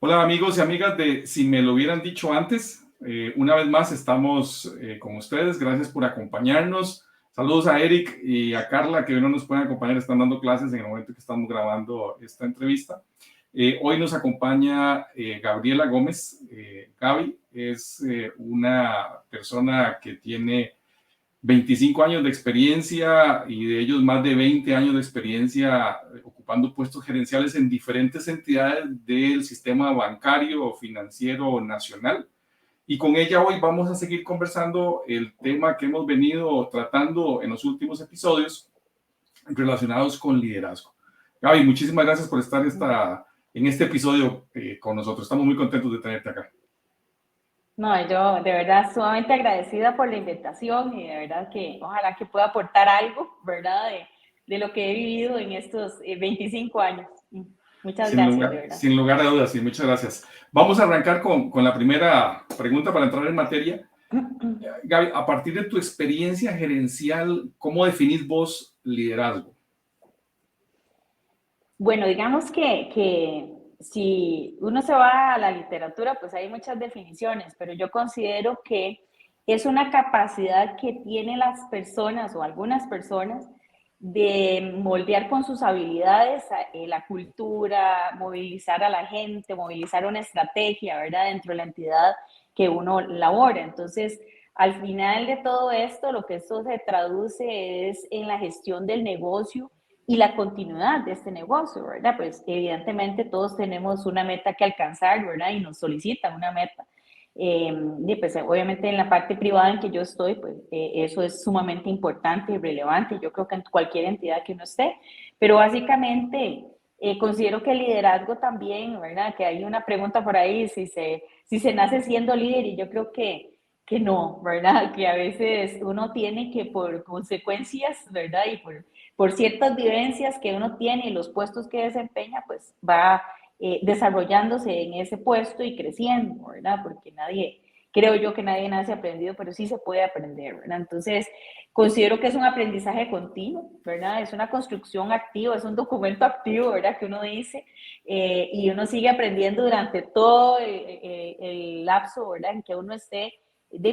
Hola amigos y amigas de Si me lo hubieran dicho antes, una vez más estamos con ustedes, gracias por acompañarnos. Saludos a Eric y a Carla que hoy no nos pueden acompañar, están dando clases en el momento que estamos grabando esta entrevista. Hoy nos acompaña Gabriela Gómez. Gaby es una persona que tiene 25 años de experiencia y de ellos más de 20 años de experiencia ocupando puestos gerenciales en diferentes entidades del sistema bancario o financiero nacional. Y con ella hoy vamos a seguir conversando el tema que hemos venido tratando en los últimos episodios relacionados con liderazgo. Gaby, muchísimas gracias por estar en este episodio con nosotros. Estamos muy contentos de tenerte acá. No, yo de verdad sumamente agradecida por la invitación y de verdad que ojalá que pueda aportar algo, ¿verdad? De lo que he vivido en estos 25 años. Muchas gracias, de verdad. Sin lugar a dudas, sí, muchas gracias. Vamos a arrancar con la primera pregunta para entrar en materia. Gaby, a partir de tu experiencia gerencial, ¿cómo definís vos liderazgo? Bueno, digamos que si uno se va a la literatura, pues hay muchas definiciones, pero yo considero que es una capacidad que tienen las personas o algunas personas de moldear con sus habilidades la cultura, movilizar a la gente, movilizar una estrategia, ¿verdad? Dentro de la entidad que uno labora. Entonces, al final de todo esto, lo que esto se traduce es en la gestión del negocio y la continuidad de este negocio, ¿verdad? Pues evidentemente todos tenemos una meta que alcanzar, ¿verdad? Y nos solicitan una meta. Y pues obviamente en la parte privada en que yo estoy, pues eso es sumamente importante y relevante, yo creo que en cualquier entidad que uno esté, pero básicamente considero que el liderazgo también, ¿verdad? Que hay una pregunta por ahí, si se nace siendo líder, y yo creo que no, ¿verdad? Que a veces uno tiene que por consecuencias, ¿verdad? Y por ciertas vivencias que uno tiene y los puestos que desempeña, pues va desarrollándose en ese puesto y creciendo, ¿verdad? Porque creo yo que nadie nace aprendido, pero sí se puede aprender, ¿verdad? Entonces, considero que es un aprendizaje continuo, ¿verdad? Es una construcción activa, es un documento activo, ¿verdad? Que uno dice, y uno sigue aprendiendo durante todo el lapso, ¿verdad? En que uno esté,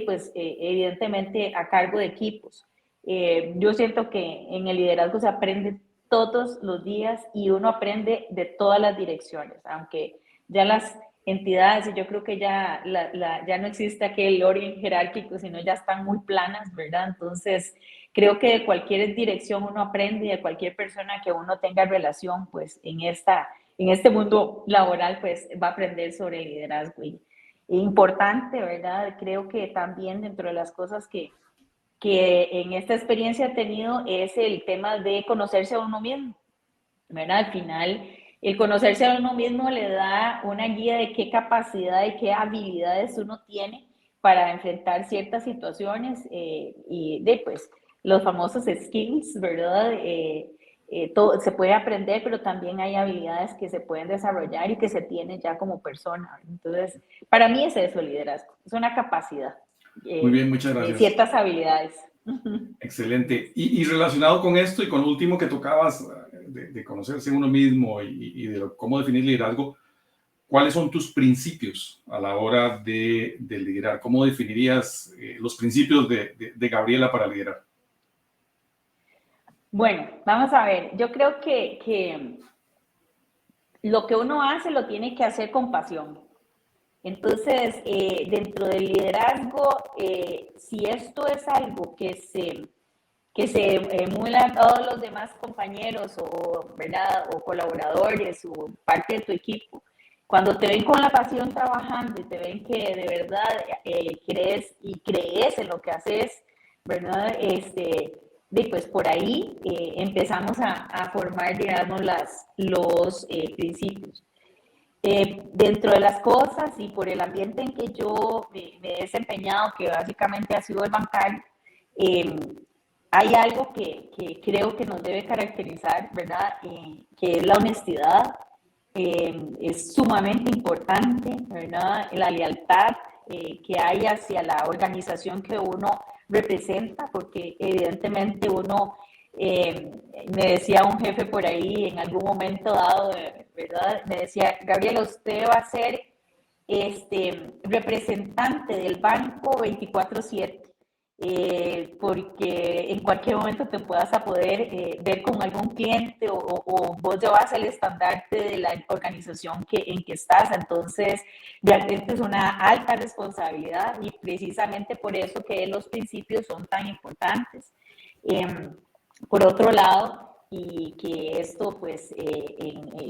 pues, evidentemente a cargo de equipos. Yo siento que en el liderazgo se aprende todos los días y uno aprende de todas las direcciones, aunque ya las entidades, yo creo que ya no existe aquel orden jerárquico, sino ya están muy planas, ¿verdad? Entonces, creo que de cualquier dirección uno aprende y de cualquier persona que uno tenga relación, pues en este mundo laboral, pues va a aprender sobre el liderazgo. Y importante, ¿verdad? Creo que también dentro de las cosas que en esta experiencia he tenido es el tema de conocerse a uno mismo, ¿verdad? Al final, el conocerse a uno mismo le da una guía de qué capacidad y qué habilidades uno tiene para enfrentar ciertas situaciones y de, pues, los famosos skills, ¿verdad? Todo, se puede aprender, pero también hay habilidades que se pueden desarrollar y que se tienen ya como persona. Entonces, para mí es eso el liderazgo, es una capacidad. Muy bien, muchas gracias. Ciertas habilidades. Excelente. Y relacionado con esto y con lo último que tocabas de conocerse uno mismo y de cómo definir liderazgo, ¿cuáles son tus principios a la hora de liderar? ¿Cómo definirías los principios de Gabriela para liderar? Bueno, vamos a ver. Yo creo que lo que uno hace lo tiene que hacer con pasión. Entonces, dentro del liderazgo, si esto es algo que se emula a todos los demás compañeros o, ¿verdad? O colaboradores o parte de tu equipo, cuando te ven con la pasión trabajando y te ven que de verdad crees en lo que haces, ¿verdad? Pues por ahí empezamos a formar, digamos, los principios. Dentro de las cosas y por el ambiente en que yo me he desempeñado, que básicamente ha sido el bancario, hay algo que creo que nos debe caracterizar, ¿verdad? Que es la honestidad. Es sumamente importante, ¿verdad? La lealtad que hay hacia la organización que uno representa, porque evidentemente uno Me decía un jefe por ahí en algún momento dado, ¿verdad? Me decía, Gabriela, usted va a ser representante del banco 24/7, porque en cualquier momento te puedas a poder ver con algún cliente o vos llevas el estandarte de la organización en que estás. Entonces, realmente es una alta responsabilidad y precisamente por eso que los principios son tan importantes. Por otro lado, y que esto, pues,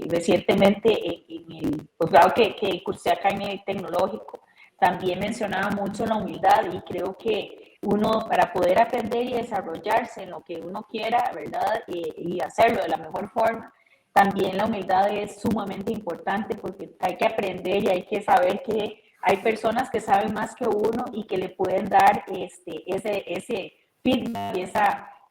recientemente en el posgrado que cursé acá en el tecnológico, también mencionaba mucho la humildad y creo que uno para poder aprender y desarrollarse en lo que uno quiera, ¿verdad? Y hacerlo de la mejor forma, también la humildad es sumamente importante porque hay que aprender y hay que saber que hay personas que saben más que uno y que le pueden dar ese feedback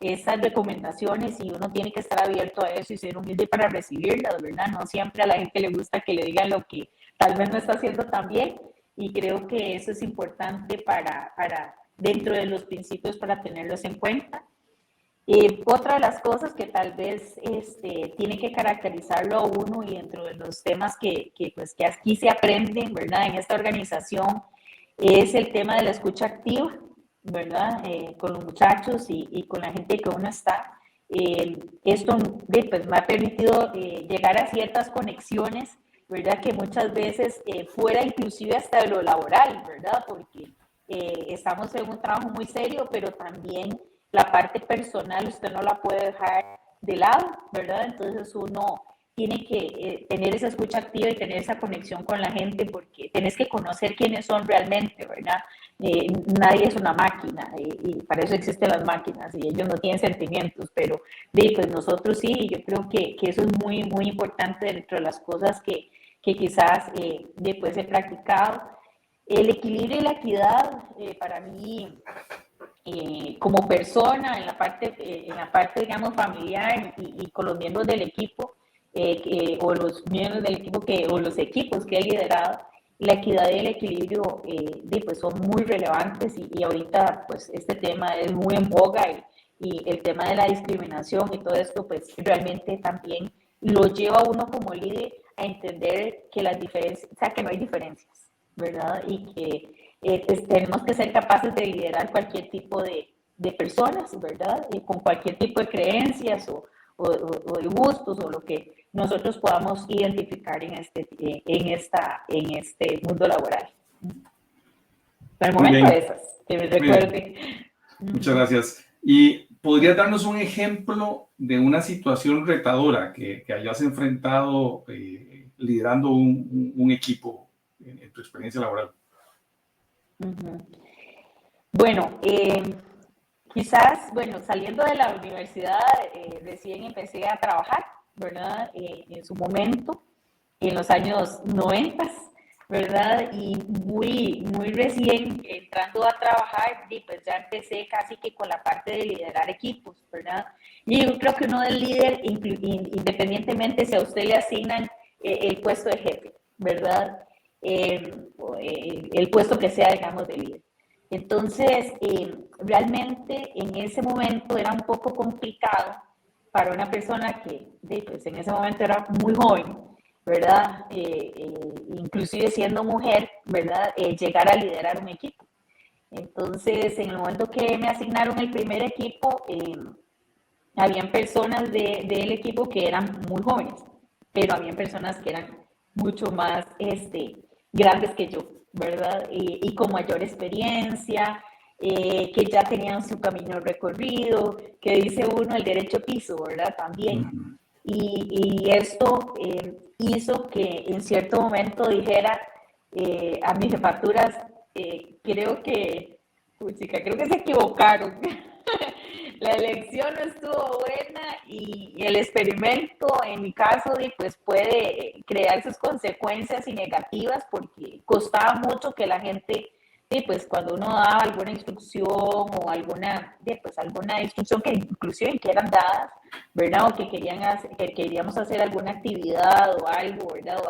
y esas recomendaciones y uno tiene que estar abierto a eso y ser humilde para recibirlas, ¿verdad? No siempre a la gente le gusta que le digan lo que tal vez no está haciendo tan bien y creo que eso es importante para dentro de los principios para tenerlos en cuenta. Otra de las cosas que tal vez tiene que caracterizarlo a uno y dentro de los temas pues, que aquí se aprenden, ¿verdad? En esta organización es el tema de la escucha activa, ¿verdad? Con los muchachos y con la gente que uno está. Esto pues, me ha permitido llegar a ciertas conexiones, ¿verdad? Que muchas veces fuera inclusive hasta de lo laboral, ¿verdad? Porque estamos en un trabajo muy serio, pero también la parte personal usted no la puede dejar de lado, ¿verdad? Entonces uno tiene que tener esa escucha activa y tener esa conexión con la gente porque tenés que conocer quiénes son realmente, ¿verdad? Nadie es una máquina y para eso existen las máquinas y ellos no tienen sentimientos, pero pues nosotros sí, y yo creo que eso es muy, muy importante dentro de las cosas que quizás después he practicado. El equilibrio y la equidad para mí como persona en la parte digamos familiar y con los miembros del equipo o los miembros del equipo o los equipos que he liderado, la equidad y el equilibrio pues son muy relevantes y ahorita pues este tema es muy en boga y el tema de la discriminación y todo esto pues realmente también lo lleva a uno como líder a entender que las diferencias, o sea, que no hay diferencias, ¿verdad? Y que pues tenemos que ser capaces de liderar cualquier tipo de personas, ¿verdad? Con cualquier tipo de creencias o de gustos o lo que nosotros podamos identificar en este mundo laboral. Para el momento esas, que me recuerde. Muchas gracias. ¿Y podrías darnos un ejemplo de una situación retadora que hayas enfrentado liderando un equipo en tu experiencia laboral? Bueno, quizás, bueno, saliendo de la universidad, recién empecé a trabajar, ¿verdad? En su momento, en los años 90, ¿verdad? Y muy, muy recién entrando a trabajar, y pues ya empecé casi que con la parte de liderar equipos, ¿verdad? Y yo creo que uno del líder, independientemente si a usted le asignan el puesto de jefe, ¿verdad? El puesto que sea, digamos, de líder. Entonces, realmente en ese momento era un poco complicado para una persona que pues, en ese momento era muy joven, ¿verdad? Inclusive siendo mujer, ¿verdad? Llegar a liderar un equipo. Entonces, en el momento que me asignaron el primer equipo, habían personas del equipo que eran muy jóvenes, pero habían personas que eran mucho más grandes que yo, ¿verdad? Y con mayor experiencia, que ya tenían su camino recorrido, que dice uno el derecho piso, ¿verdad? También. Y esto hizo que en cierto momento dijera a mis jefaturas, creo que se equivocaron. La elección no estuvo buena y el experimento, en mi caso, pues puede crear sus consecuencias y negativas porque costaba mucho que la gente, pues cuando uno daba alguna instrucción o alguna instrucción que inclusive que eran dadas, ¿verdad? O que queríamos hacer alguna actividad o algo, ¿verdad? O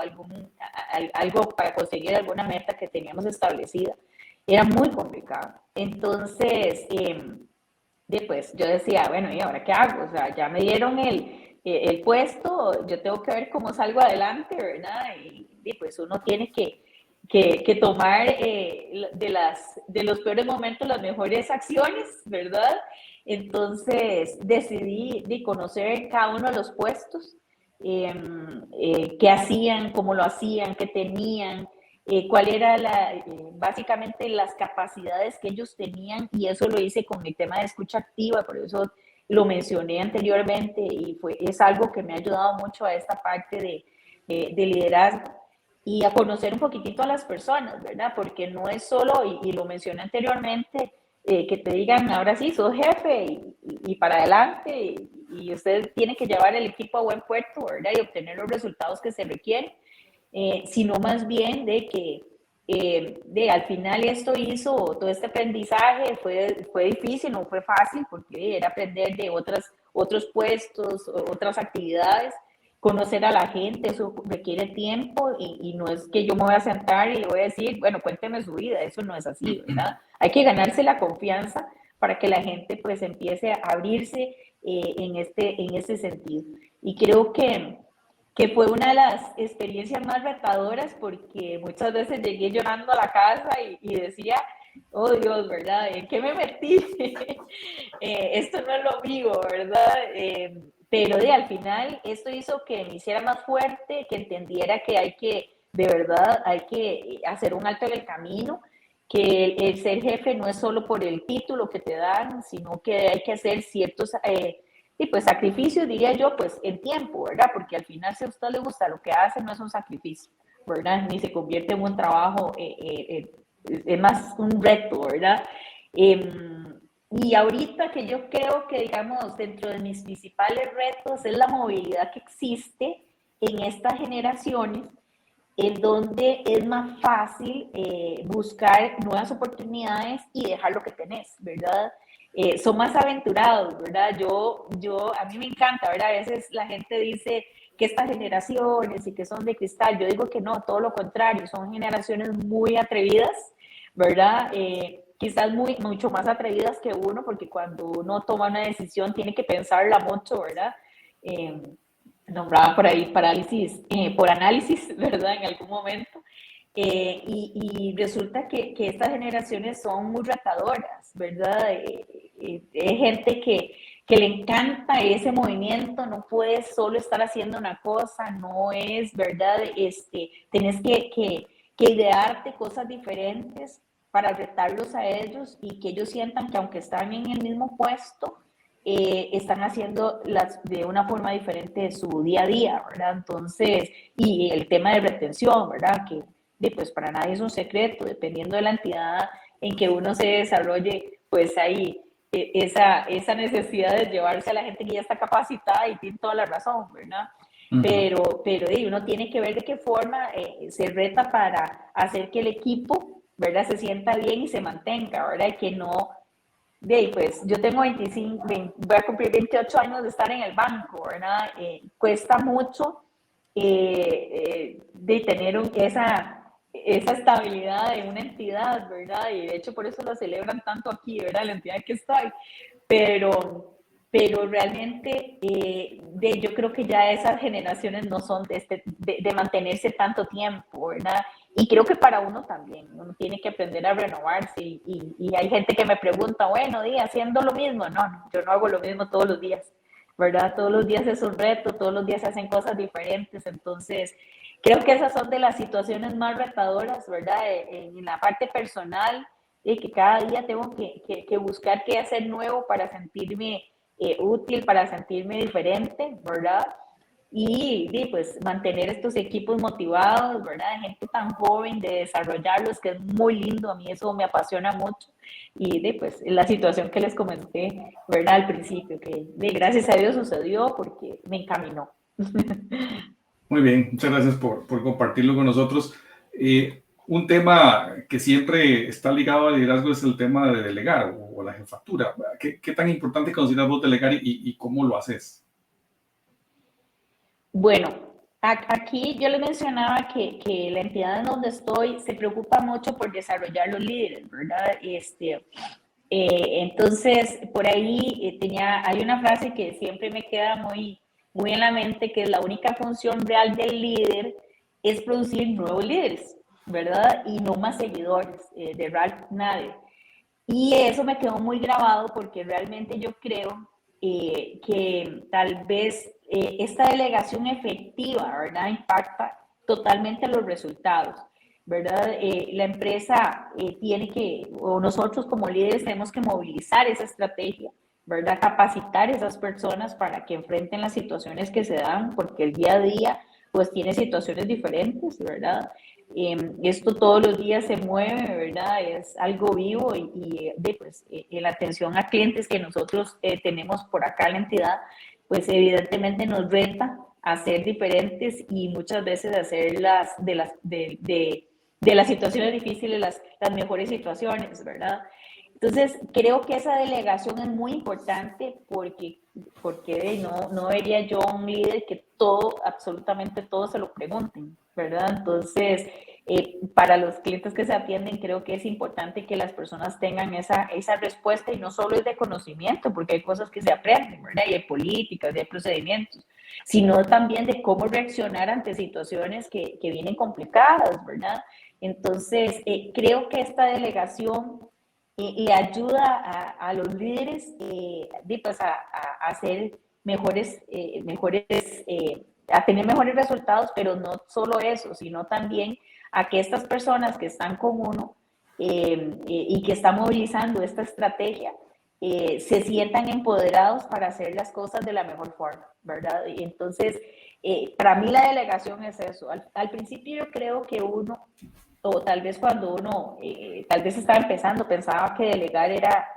algo para conseguir alguna meta que teníamos establecida, era muy complicado. Entonces, pues yo decía, bueno, ¿y ahora qué hago? O sea, ya me dieron el puesto, yo tengo que ver cómo salgo adelante, ¿verdad? Y pues uno tiene que tomar de los peores momentos las mejores acciones, ¿verdad? Entonces decidí de conocer cada uno de los puestos, qué hacían, cómo lo hacían, qué tenían, cuál era básicamente las capacidades que ellos tenían, y eso lo hice con el tema de escucha activa, por eso lo mencioné anteriormente, y es algo que me ha ayudado mucho a esta parte de liderazgo y a conocer un poquitito a las personas, ¿verdad? Porque no es solo, y lo mencioné anteriormente, que te digan, ahora sí, sos jefe y para adelante, y usted tiene que llevar el equipo a buen puerto, ¿verdad? Y obtener los resultados que se requieren, sino más bien de que al final esto hizo, todo este aprendizaje fue difícil, no fue fácil, porque era aprender de otros puestos, otras actividades, conocer a la gente, eso requiere tiempo, y no es que yo me voy a sentar y le voy a decir, bueno, cuénteme su vida, eso no es así, ¿verdad? Hay que ganarse la confianza para que la gente pues empiece a abrirse en este sentido. Y creo que fue una de las experiencias más retadoras, porque muchas veces llegué llorando a la casa y decía, oh Dios, ¿verdad? ¿En qué me metí? Esto no es lo mío, ¿verdad? Pero al final esto hizo que me hiciera más fuerte, que entendiera que de verdad, hay que hacer un alto en el camino, que el ser jefe no es solo por el título que te dan, sino que hay que hacer ciertos y pues sacrificios, diría yo, pues en tiempo, ¿verdad? Porque al final, si a usted le gusta lo que hace, no es un sacrificio, ¿verdad? Ni se convierte en un trabajo, es más un reto, ¿verdad? Y ahorita que yo creo que, digamos, dentro de mis principales retos es la movilidad que existe en estas generaciones, en donde es más fácil buscar nuevas oportunidades y dejar lo que tenés, ¿verdad? Son más aventurados, ¿verdad? A mí me encanta, ¿verdad? A veces la gente dice que estas generaciones y que son de cristal, yo digo que no, todo lo contrario, son generaciones muy atrevidas, ¿verdad? Quizás mucho más atrevidas que uno, porque cuando uno toma una decisión tiene que pensarla mucho, ¿verdad? Nombraba por ahí parálisis por análisis, ¿verdad? En algún momento. Y resulta que estas generaciones son muy retadoras, ¿verdad? Es gente que le encanta ese movimiento, no puedes solo estar haciendo una cosa, no es, ¿verdad? Tenés que idearte cosas diferentes para retarlos a ellos, y que ellos sientan que aunque están en el mismo puesto, están haciendo de una forma diferente su día a día, ¿verdad? Entonces, y el tema de retención, ¿verdad? Que pues para nadie es un secreto, dependiendo de la entidad en que uno se desarrolle, pues hay esa necesidad de llevarse a la gente que ya está capacitada, y tiene toda la razón, ¿verdad? Uh-huh. Pero uno tiene que ver de qué forma se reta para hacer que el equipo, ¿verdad?, se sienta bien y se mantenga, ¿verdad? Y que no... pues yo tengo 25, voy a cumplir 28 años de estar en el banco, ¿verdad? Cuesta mucho de tener esa estabilidad en una entidad, ¿verdad? Y de hecho por eso lo celebran tanto aquí, ¿verdad? La entidad que estoy. Pero realmente yo creo que ya esas generaciones no son de mantenerse tanto tiempo, ¿verdad? Y creo que para uno también, uno tiene que aprender a renovarse, y hay gente que me pregunta, bueno, haciendo lo mismo. No, yo no hago lo mismo todos los días, ¿verdad? Todos los días es un reto, todos los días se hacen cosas diferentes. Entonces creo que esas son de las situaciones más retadoras, ¿verdad? En la parte personal, que cada día tengo que buscar qué hacer nuevo para sentirme útil, para sentirme diferente, ¿verdad? Y pues mantener estos equipos motivados, ¿verdad? De gente tan joven, de desarrollarlos, que es muy lindo. A mí eso me apasiona mucho. Y pues la situación que les comenté, ¿verdad?, al principio, que gracias a Dios sucedió, porque me encaminó. Muy bien, muchas gracias por compartirlo con nosotros. Un tema que siempre está ligado al liderazgo es el tema de delegar o la jefatura. ¿Qué tan importante consideras vos delegar y cómo lo haces? Bueno, aquí yo les mencionaba que la entidad en donde estoy se preocupa mucho por desarrollar los líderes, ¿verdad? Entonces, por ahí hay una frase que siempre me queda muy, muy en la mente, que es la única función real del líder es producir nuevos líderes, ¿verdad? Y no más seguidores, de Ralph Nader. Y eso me quedó muy grabado porque realmente yo creo que tal vez esta delegación efectiva, ¿verdad? Impacta totalmente los resultados, ¿verdad? La empresa tiene que, o nosotros como líderes tenemos que movilizar esa estrategia, ¿verdad? Capacitar a esas personas para que enfrenten las situaciones que se dan, porque el día a día pues tiene situaciones diferentes, ¿verdad? Esto todos los días se mueve, ¿verdad? Es algo vivo pues, en la atención a clientes que nosotros tenemos por acá en la entidad, pues evidentemente nos reta a ser diferentes y muchas veces hacer de las situaciones difíciles las mejores situaciones, ¿verdad? Entonces, creo que esa delegación es muy importante porque no vería yo un líder que todo, absolutamente todo se lo pregunten, ¿verdad? Entonces, para los clientes que se atienden, creo que es importante que las personas tengan esa respuesta y no solo es de conocimiento, porque hay cosas que se aprenden, ¿verdad? Y hay políticas, y hay procedimientos, sino también de cómo reaccionar ante situaciones que vienen complicadas, ¿verdad? Entonces, creo que esta delegación le ayuda a los líderes pues a hacer a tener mejores resultados, pero no solo eso, sino también a que estas personas que están con uno y que están movilizando esta estrategia se sientan empoderados para hacer las cosas de la mejor forma, ¿verdad? Y entonces, para mí la delegación es eso. Al principio yo creo que uno o tal vez cuando uno tal vez estaba empezando, pensaba que delegar era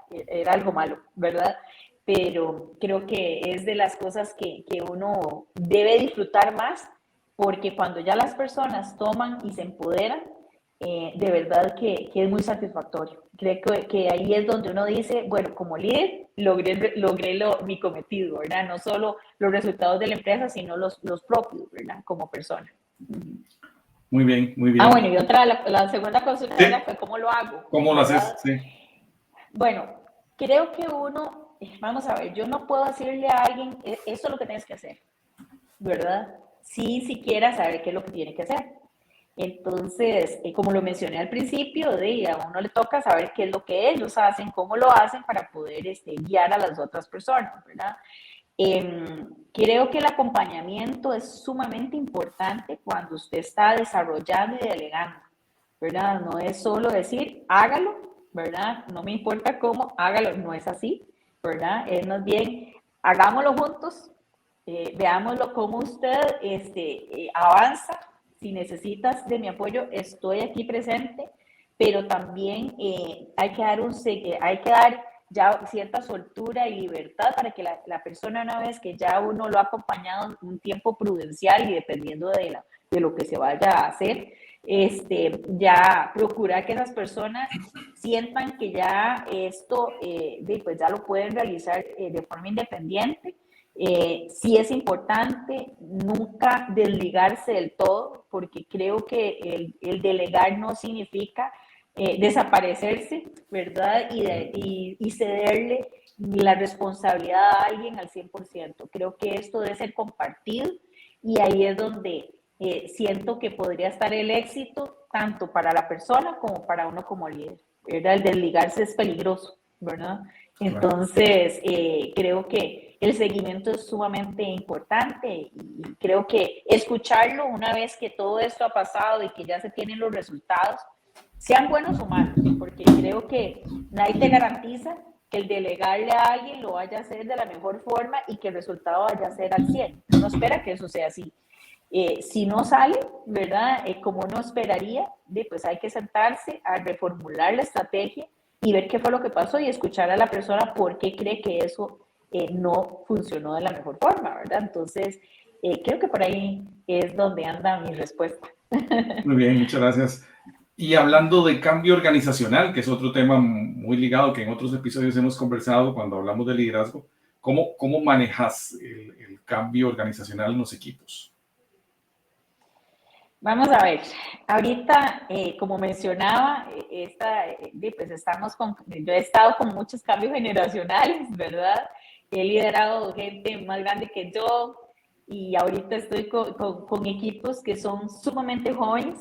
algo malo, ¿verdad? Pero creo que es de las cosas que uno debe disfrutar más, porque cuando ya las personas toman y se empoderan, de verdad que es muy satisfactorio. Creo que ahí es donde uno dice, bueno, como líder logré mi cometido, ¿verdad? No solo los resultados de la empresa, sino los propios, ¿verdad? Como persona. Muy bien, muy Ah, bien. bueno, y otra, la segunda consulta Sí. era cómo lo hago, ¿Cómo lo haces? ¿verdad? Sí. Bueno, creo que uno, vamos a ver, yo no puedo decirle a alguien, eso es lo que tienes que hacer, ¿verdad? Sí, siquiera saber qué es lo que tiene que hacer. Entonces, como lo mencioné al principio, a uno le toca saber qué es lo que ellos hacen, cómo lo hacen para poder guiar a las otras personas, ¿verdad? Creo que el acompañamiento es sumamente importante cuando usted está desarrollando y delegando, ¿verdad? No es solo decir, hágalo, ¿verdad? No me importa cómo, hágalo, no es así, ¿verdad? Es más bien, hagámoslo juntos, veámoslo cómo usted avanza. Si necesitas de mi apoyo, estoy aquí presente, pero también hay que dar ya cierta soltura y libertad para que la persona, una vez que ya uno lo ha acompañado un tiempo prudencial y dependiendo de lo que se vaya a hacer, ya procurar que esas personas sientan que ya esto, pues ya lo pueden realizar de forma independiente. Sí es importante nunca desligarse del todo, porque creo que el delegar no significa desaparecerse, ¿verdad? Y cederle la responsabilidad a alguien al 100%. Creo que esto debe ser compartido y ahí es donde siento que podría estar el éxito tanto para la persona como para uno como líder, ¿verdad? El desligarse es peligroso, ¿verdad? Entonces, creo que el seguimiento es sumamente importante y creo que escucharlo una vez que todo esto ha pasado y que ya se tienen los resultados, sean buenos o malos, porque creo que nadie te garantiza que el delegarle a alguien lo vaya a hacer de la mejor forma y que el resultado vaya a ser al 100. Uno espera que eso sea así. Si no sale, ¿verdad? Como uno esperaría, pues hay que sentarse a reformular la estrategia y ver qué fue lo que pasó y escuchar a la persona por qué cree que eso no funcionó de la mejor forma, ¿verdad? Entonces, creo que por ahí es donde anda mi respuesta. Muy bien, muchas gracias. Y hablando de cambio organizacional, que es otro tema muy ligado que en otros episodios hemos conversado cuando hablamos de liderazgo, ¿cómo manejas el cambio organizacional en los equipos? Vamos a ver, ahorita, como mencionaba, pues yo he estado con muchos cambios generacionales, ¿verdad? He liderado gente más grande que yo y ahorita estoy con equipos que son sumamente jóvenes,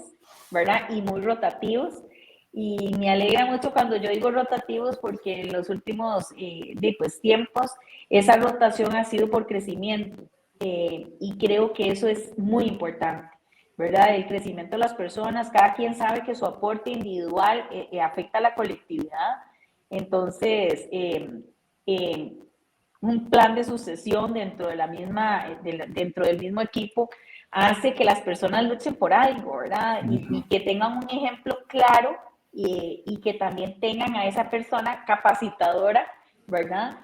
¿verdad? Y muy rotativos. Y me alegra mucho cuando yo digo rotativos porque en los últimos pues, tiempos esa rotación ha sido por crecimiento y creo que eso es muy importante. ¿Verdad? El crecimiento de las personas, cada quien sabe que su aporte individual afecta a la colectividad. Entonces, un plan de sucesión dentro de la misma, dentro del mismo equipo hace que las personas luchen por algo, ¿verdad? Y que tengan un ejemplo claro y que también tengan a esa persona capacitadora, ¿verdad?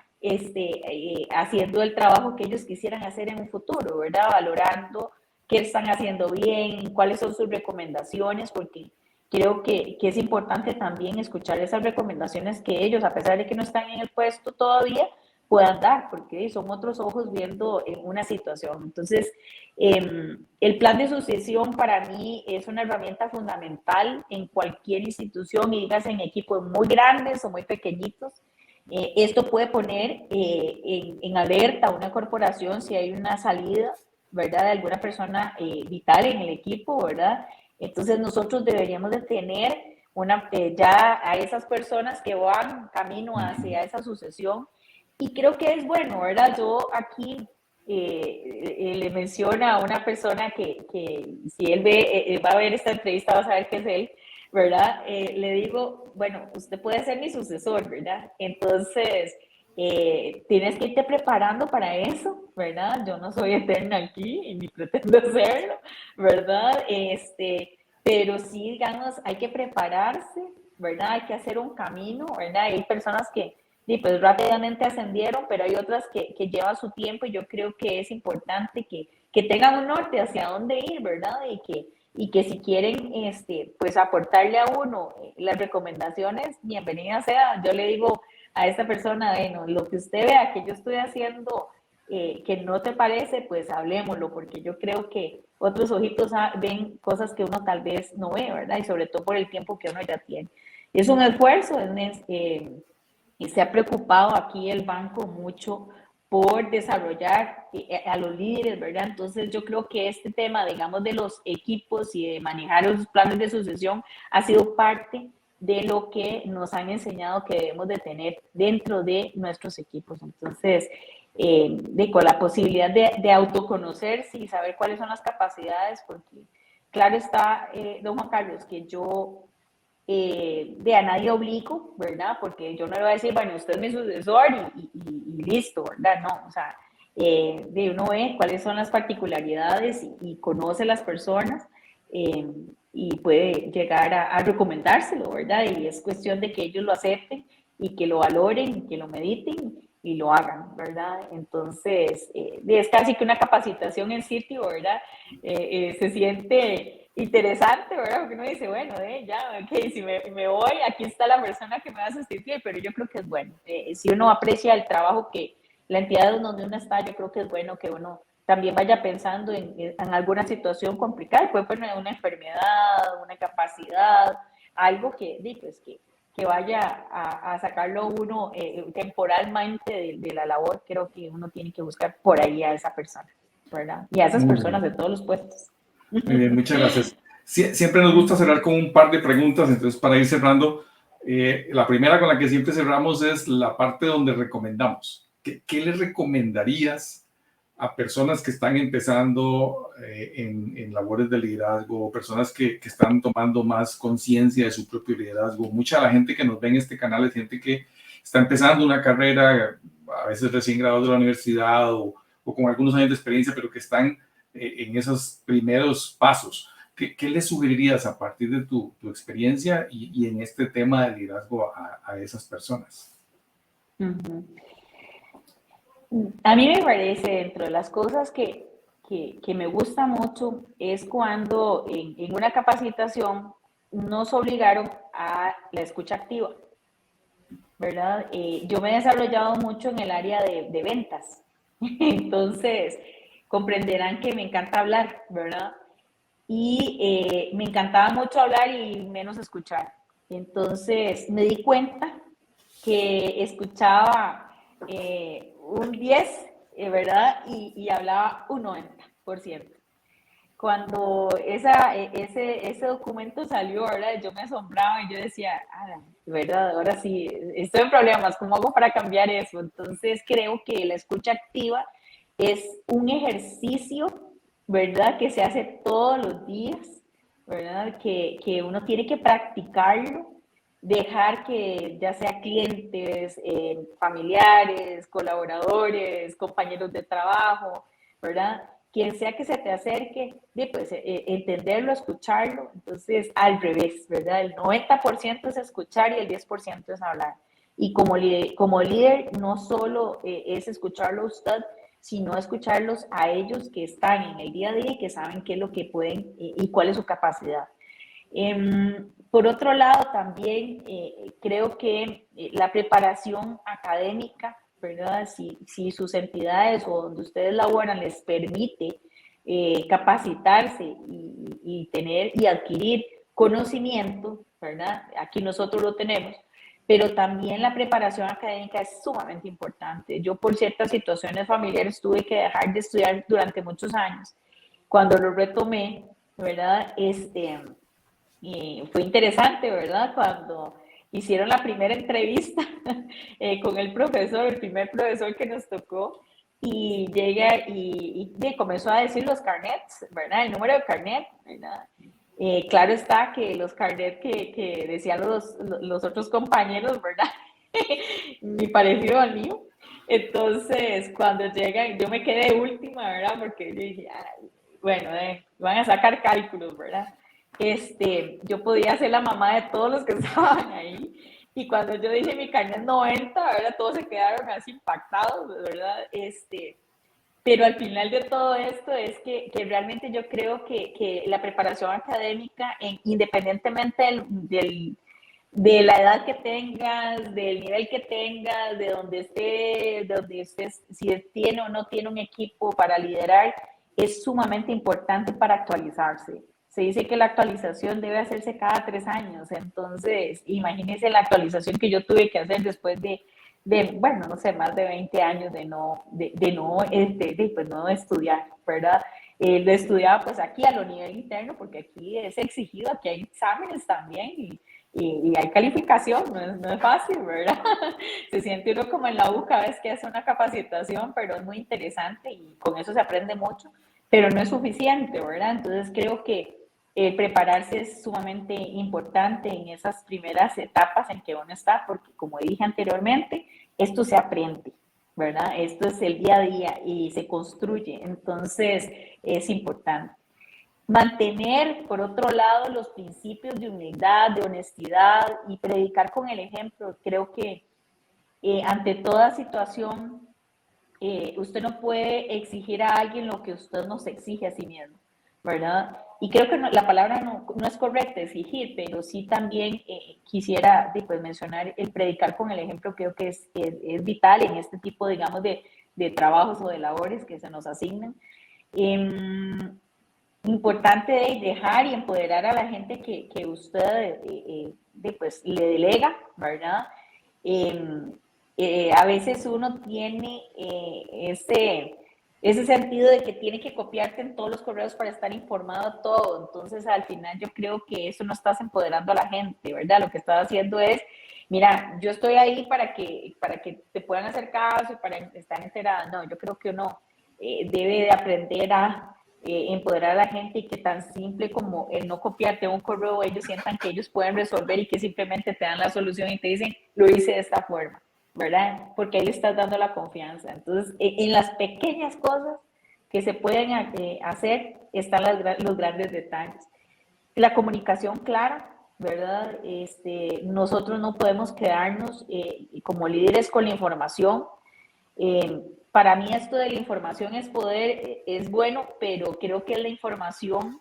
Haciendo el trabajo que ellos quisieran hacer en un futuro, ¿verdad? Valorando qué están haciendo bien, cuáles son sus recomendaciones, porque creo que es importante también escuchar esas recomendaciones que ellos, a pesar de que no están en el puesto todavía, puedan dar, porque son otros ojos viendo una situación. Entonces, el plan de sucesión para mí es una herramienta fundamental en cualquier institución, y digas en equipos muy grandes o muy pequeñitos. Esto puede poner en alerta una corporación si hay una salida, ¿verdad? De alguna persona vital en el equipo, ¿verdad? Entonces nosotros deberíamos de tener ya a esas personas que van camino hacia esa sucesión, y creo que es bueno, ¿verdad? Yo aquí le menciona a una persona que si él va a ver esta entrevista, va a saber que es él, ¿verdad? Le digo, bueno, usted puede ser mi sucesor, ¿verdad? Entonces, tienes que irte preparando para eso, ¿verdad? Yo no soy eterna aquí y ni pretendo serlo, ¿verdad? Pero sí, digamos, hay que prepararse, ¿verdad? Hay que hacer un camino, ¿verdad? Hay personas que sí, pues rápidamente ascendieron, pero hay otras que llevan su tiempo, y yo creo que es importante que tengan un norte hacia dónde ir, ¿verdad? Y que si quieren pues aportarle a uno las recomendaciones, bienvenida sea. Yo le digo a esta persona, bueno, lo que usted vea que yo estoy haciendo que no te parece, pues hablemoslo, porque yo creo que otros ojitos ven cosas que uno tal vez no ve, ¿verdad? Y sobre todo por el tiempo que uno ya tiene. Es un esfuerzo, y se ha preocupado aquí el banco mucho por desarrollar a los líderes, ¿verdad? Entonces yo creo que este tema, digamos, de los equipos y de manejar los planes de sucesión ha sido parte de lo que nos han enseñado que debemos de tener dentro de nuestros equipos. Entonces, con la posibilidad de autoconocerse y saber cuáles son las capacidades, porque claro está, don Juan Carlos, que yo de a nadie obligo, ¿verdad? Porque yo no le voy a decir, bueno, usted es mi sucesor y listo, ¿verdad? No, o sea, de uno ve cuáles son las particularidades y conoce las personas y puede llegar a recomendárselo, ¿verdad? Y es cuestión de que ellos lo acepten y que lo valoren y que lo mediten y lo hagan, ¿verdad? Entonces, es casi que una capacitación en sitio, ¿verdad? Se siente interesante, ¿verdad? Porque uno dice, bueno, ya, ok, si me voy, aquí está la persona que me va a sustituir, pero yo creo que es bueno. Si uno aprecia el trabajo que la entidad donde uno está, yo creo que es bueno que uno también vaya pensando en alguna situación complicada, puede poner una enfermedad, una capacidad, algo pues, que vaya a sacarlo uno temporalmente de la labor. Creo que uno tiene que buscar por ahí a esa persona, ¿verdad? Y a esas personas de todos los puestos. Muy bien, muchas gracias. Siempre nos gusta cerrar con un par de preguntas, entonces para ir cerrando, la primera con la que siempre cerramos es la parte donde recomendamos. ¿Qué le recomendarías a personas que están empezando en labores de liderazgo, personas que están tomando más conciencia de su propio liderazgo? Mucha de la gente que nos ve en este canal es gente que está empezando una carrera, a veces recién graduados de la universidad o con algunos años de experiencia, pero que están en esos primeros pasos. ¿Qué le sugerirías a partir de tu experiencia y en este tema de liderazgo a esas personas? Uh-huh. A mí me parece, dentro de las cosas que me gusta mucho, es cuando en una capacitación nos obligaron a la escucha activa, ¿verdad? Yo me he desarrollado mucho en el área de ventas, entonces comprenderán que me encanta hablar, ¿verdad? y me encantaba mucho hablar y menos escuchar. Entonces me di cuenta que escuchaba un 10, ¿verdad? Y hablaba un 90%. Cuando ese documento salió, ¿verdad? Yo me asombraba y yo decía, ah, ¿verdad? Ahora sí, estoy en problemas, ¿cómo hago para cambiar eso? Entonces creo que la escucha activa es un ejercicio, ¿verdad? Que se hace todos los días, ¿verdad? Que uno tiene que practicarlo, dejar que ya sea clientes, familiares, colaboradores, compañeros de trabajo, ¿verdad? Quien sea que se te acerque, pues entenderlo, escucharlo. Entonces, al revés, ¿verdad? El 90% es escuchar y el 10% es hablar. Y como líder no solo es escucharlo a usted, sino escucharlos a ellos que están en el día a día y que saben qué es lo que pueden y cuál es su capacidad. Por otro lado, también creo que la preparación académica, ¿verdad? Si sus entidades o donde ustedes laboran les permite capacitarse y tener y adquirir conocimiento, ¿verdad? Aquí nosotros lo tenemos, pero también la preparación académica es sumamente importante. Yo por ciertas situaciones familiares tuve que dejar de estudiar durante muchos años. Cuando lo retomé, ¿verdad? Fue interesante, ¿verdad? Cuando hicieron la primera entrevista con el profesor, el primer profesor que nos tocó, y llega y comenzó a decir los carnets, ¿verdad? El número de carnet, ¿verdad? Claro está que los carnets que decían los otros compañeros, ¿verdad? Ni parecido al mío. Entonces, cuando llegan, yo me quedé última, ¿verdad? Porque yo dije, ay, bueno, van a sacar cálculos, ¿verdad? Yo podía ser la mamá de todos los que estaban ahí. Y cuando yo dije mi carnet 90, ¿verdad? Todos se quedaron así impactados, ¿verdad? Pero al final de todo esto es que realmente yo creo que la preparación académica, independientemente de la edad que tengas, del nivel que tengas, de donde estés, si tiene o no tiene un equipo para liderar, es sumamente importante para actualizarse. Se dice que la actualización debe hacerse cada 3 años, entonces imagínense la actualización que yo tuve que hacer después bueno, no sé, más de 20 años pues no estudiar, ¿verdad? Lo estudiaba pues aquí a lo nivel interno, porque aquí es exigido, aquí hay exámenes también y hay calificación, no es fácil, ¿verdad? Se siente uno como en la U cada vez que hace una capacitación, pero es muy interesante y con eso se aprende mucho, pero no es suficiente, ¿verdad? Entonces creo que prepararse es sumamente importante en esas primeras etapas en que uno está, porque como dije anteriormente, esto se aprende, ¿verdad? Esto es el día a día y se construye, entonces es importante. Mantener, por otro lado, los principios de humildad, de honestidad y predicar con el ejemplo. Creo que ante toda situación, usted no puede exigir a alguien lo que usted no se exige a sí mismo, ¿verdad? Y creo que la palabra no es correcta, exigir, pero sí también quisiera pues, mencionar el predicar con el ejemplo, creo que es vital en este tipo, digamos, de trabajos o de labores que se nos asignan. Importante dejar y empoderar a la gente que usted pues, le delega, ¿verdad? A veces uno tiene ese sentido de que tiene que copiarte en todos los correos para estar informado de todo. Entonces, al final yo creo que eso no estás empoderando a la gente, ¿verdad? Lo que estás haciendo es, mira, yo estoy ahí para que te puedan hacer caso y para estar enterada. No, yo creo que uno debe de aprender a empoderar a la gente y que tan simple como el no copiarte un correo, ellos sientan que ellos pueden resolver y que simplemente te dan la solución y te dicen, lo hice de esta forma, ¿verdad? Porque ahí le estás dando la confianza. Entonces, en las pequeñas cosas que se pueden hacer están los grandes detalles. La comunicación clara, ¿verdad? Nosotros no podemos quedarnos como líderes con la información. Para mí esto de la información es poder, es bueno, pero creo que es la información,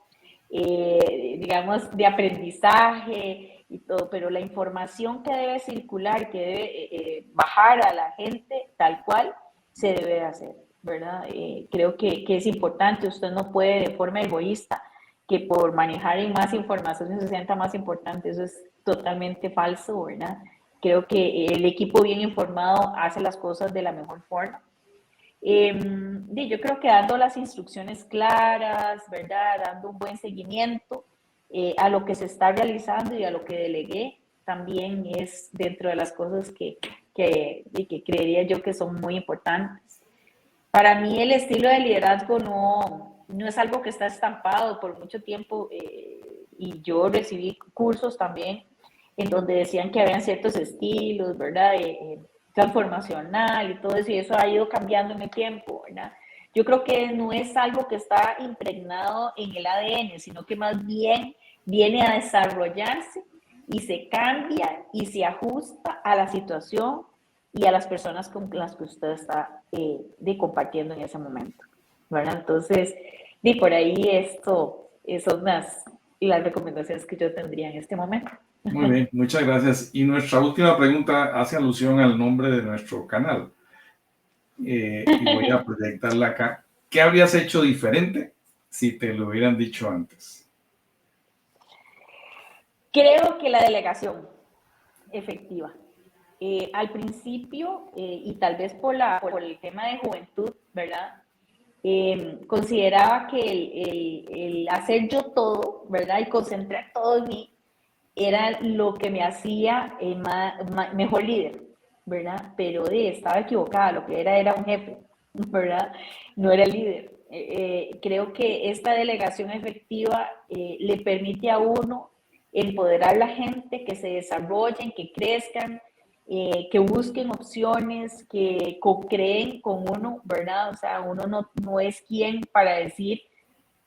digamos, de aprendizaje y todo, pero la información que debe circular, que debe bajar a la gente tal cual, se debe hacer, ¿verdad? Creo que es importante, usted no puede de forma egoísta que por manejar más información se sienta más importante. Eso es totalmente falso, ¿verdad? Creo que el equipo bien informado hace las cosas de la mejor forma. Yo creo que dando las instrucciones claras, ¿verdad? Dando un buen seguimiento a lo que se está realizando y a lo que delegué, también es dentro de las cosas que creería yo que son muy importantes. Para mí el estilo de liderazgo no es algo que está estampado por mucho tiempo y yo recibí cursos también en donde decían que habían ciertos estilos, ¿verdad? Transformacional y todo eso, y eso ha ido cambiando en el tiempo, ¿verdad? Yo creo que no es algo que está impregnado en el ADN, sino que más bien viene a desarrollarse y se cambia y se ajusta a la situación y a las personas con las que usted está compartiendo en ese momento, ¿verdad? Entonces, por ahí son las recomendaciones que yo tendría en este momento. Muy bien, muchas gracias. Y nuestra última pregunta hace alusión al nombre de nuestro canal. Y voy a proyectarla acá. ¿Qué habrías hecho diferente si te lo hubieran dicho antes? Creo que la delegación efectiva. Al principio, y tal vez por el tema de juventud, ¿verdad? Consideraba que el hacer yo todo, ¿verdad? Y concentrar todo en mí era lo que me hacía mejor líder, ¿verdad? Pero estaba equivocada, lo que era un jefe, ¿verdad? No era el líder. Creo que esta delegación efectiva le permite a uno empoderar a la gente, que se desarrollen, que crezcan, que busquen opciones, que co-creen con uno, ¿verdad? O sea, uno no es quien para decir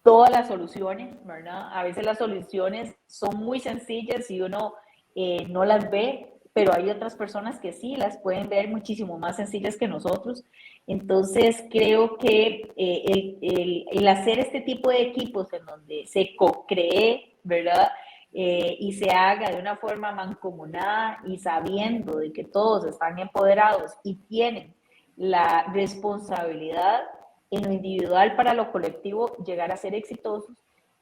todas las soluciones, ¿verdad? A veces las soluciones son muy sencillas y uno no las ve, pero hay otras personas que sí las pueden ver muchísimo más sencillas que nosotros. Entonces, creo que el hacer este tipo de equipos en donde se co-cree, ¿verdad? Y se haga de una forma mancomunada y sabiendo de que todos están empoderados y tienen la responsabilidad en lo individual para lo colectivo llegar a ser exitosos,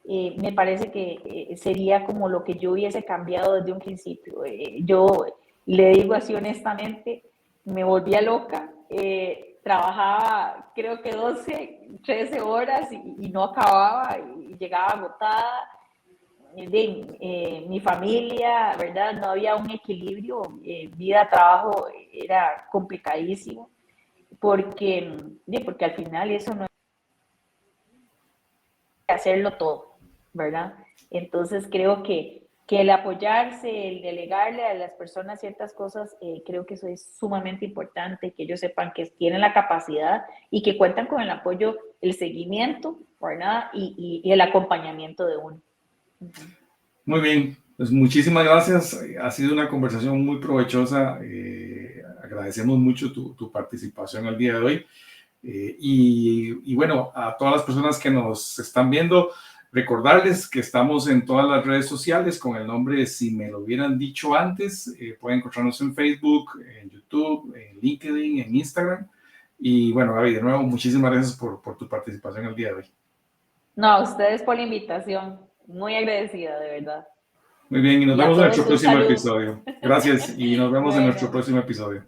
me parece que sería como lo que yo hubiese cambiado desde un principio. Yo le digo así honestamente, me volvía loca, trabajaba creo que 12, 13 horas y no acababa y llegaba agotada. Mi familia, ¿verdad? No había un equilibrio, vida, trabajo, era complicadísimo, porque al final eso no es hacerlo todo, ¿verdad? Entonces creo que el apoyarse, el delegarle a las personas ciertas cosas, creo que eso es sumamente importante, que ellos sepan que tienen la capacidad y que cuentan con el apoyo, el seguimiento, ¿verdad? Y el acompañamiento de uno. Muy bien, pues muchísimas gracias. Ha sido una conversación muy provechosa. Agradecemos mucho tu participación el día de hoy. Y bueno, a todas las personas que nos están viendo, recordarles que estamos en todas las redes sociales con el nombre de Si Me Lo Hubieran Dicho Antes. Pueden encontrarnos en Facebook, en YouTube, en LinkedIn, en Instagram. Y bueno, Gaby, de nuevo, muchísimas gracias por tu participación el día de hoy. No, a ustedes por la invitación. Muy agradecida, de verdad. Muy bien, y nos vemos en nuestro próximo episodio. Gracias y nos vemos en nuestro próximo episodio.